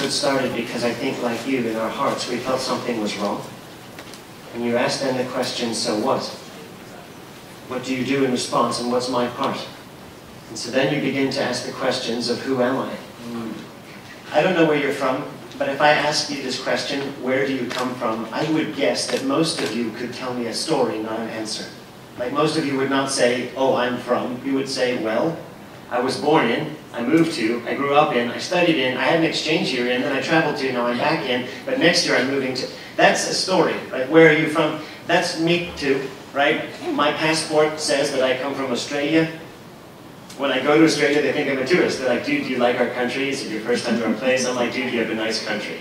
episode started because I think, like you, in our hearts, we felt something was wrong. And you asked then the question, so what? What do you do in response, and what's my part? And so then you begin to ask the questions of who am I? I don't know where you're from, but if I ask you this question, where do you come from, I would guess that most of you could tell me a story, not an answer. Like most of you would not say, oh, I'm from. You would say, well, I was born in, I moved to, I grew up in, I studied in, I had an exchange year in, then I traveled to, now I'm back in, but next year I'm moving to. That's a story, right? Where are you from? That's me too, right? My passport says that I come from Australia. When I go to Australia, they think I'm a tourist. They're like, dude, do you like our country? Is it your first time to our place? I'm like, dude, you have a nice country.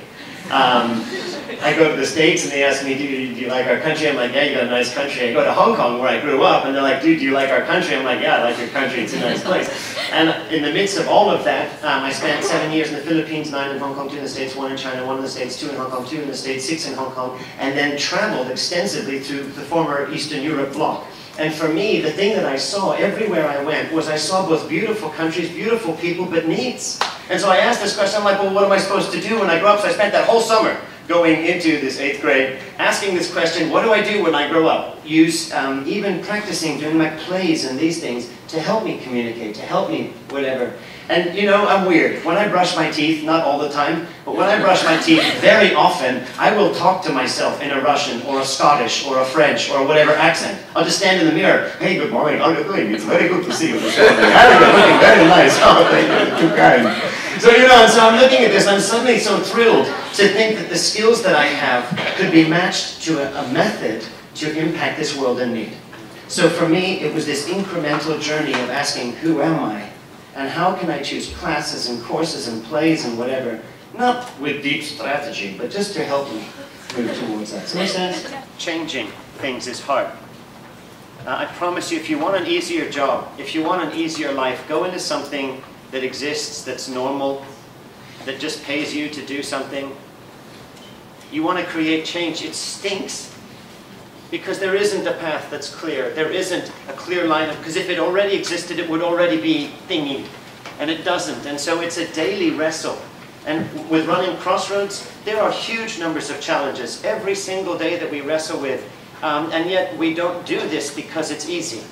I go to the States and they ask me, do you like our country? I'm like, yeah, you got a nice country. I go to Hong Kong where I grew up and they're like, dude, do you like our country? I'm like, yeah, I like your country. It's a nice place. And in the midst of all of that, I spent 7 years in the Philippines, 9 in Hong Kong, 2 in the States, 1 in China, 1 in the States, 2 in Hong Kong, 2 in the States, 6 in Hong Kong, and then traveled extensively through the former Eastern Europe bloc. And for me, the thing that I saw everywhere I went was I saw both beautiful countries, beautiful people, but needs. And so I asked this question, I'm like, well, what am I supposed to do when I grow up? So I spent that whole summer going into this 8th grade, asking this question, what do I do when I grow up? Even practicing doing my plays and these things to help me communicate, to help me whatever. And you know, I'm weird. When I brush my teeth, not all the time, but when I brush my teeth, very often, I will talk to myself in a Russian or a Scottish or a French or whatever accent. I'll just stand in the mirror. Hey, good morning. How are you doing? It's very good to see you this morning. You're looking very nice. Oh, thank you. Too kind. So, you know, so I'm looking at this, I'm suddenly so thrilled to think that the skills that I have could be matched to a method to impact this world in need. So for me, it was this incremental journey of asking, who am I? And how can I choose classes and courses and plays and whatever, not with deep strategy, but just to help me move towards that. Does that make sense? Changing things is hard. I promise you, if you want an easier job, if you want an easier life, go into something that exists, that's normal, that just pays you to do something. You want to create change, it stinks. Because there isn't a path that's clear. There isn't a clear line of, because if it already existed, it would already be thingy. And it doesn't. And so it's a daily wrestle. And with running Crossroads, there are huge numbers of challenges every single day that we wrestle with. And yet we don't do this because it's easy.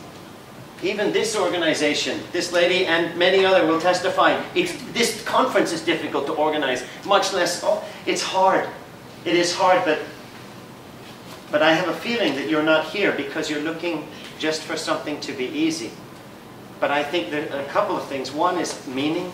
Even this organization, this lady and many others will testify, this conference is difficult to organize, much less, oh, it's hard. It is hard, but I have a feeling that you're not here because you're looking just for something to be easy. But I think that a couple of things. One is meaning.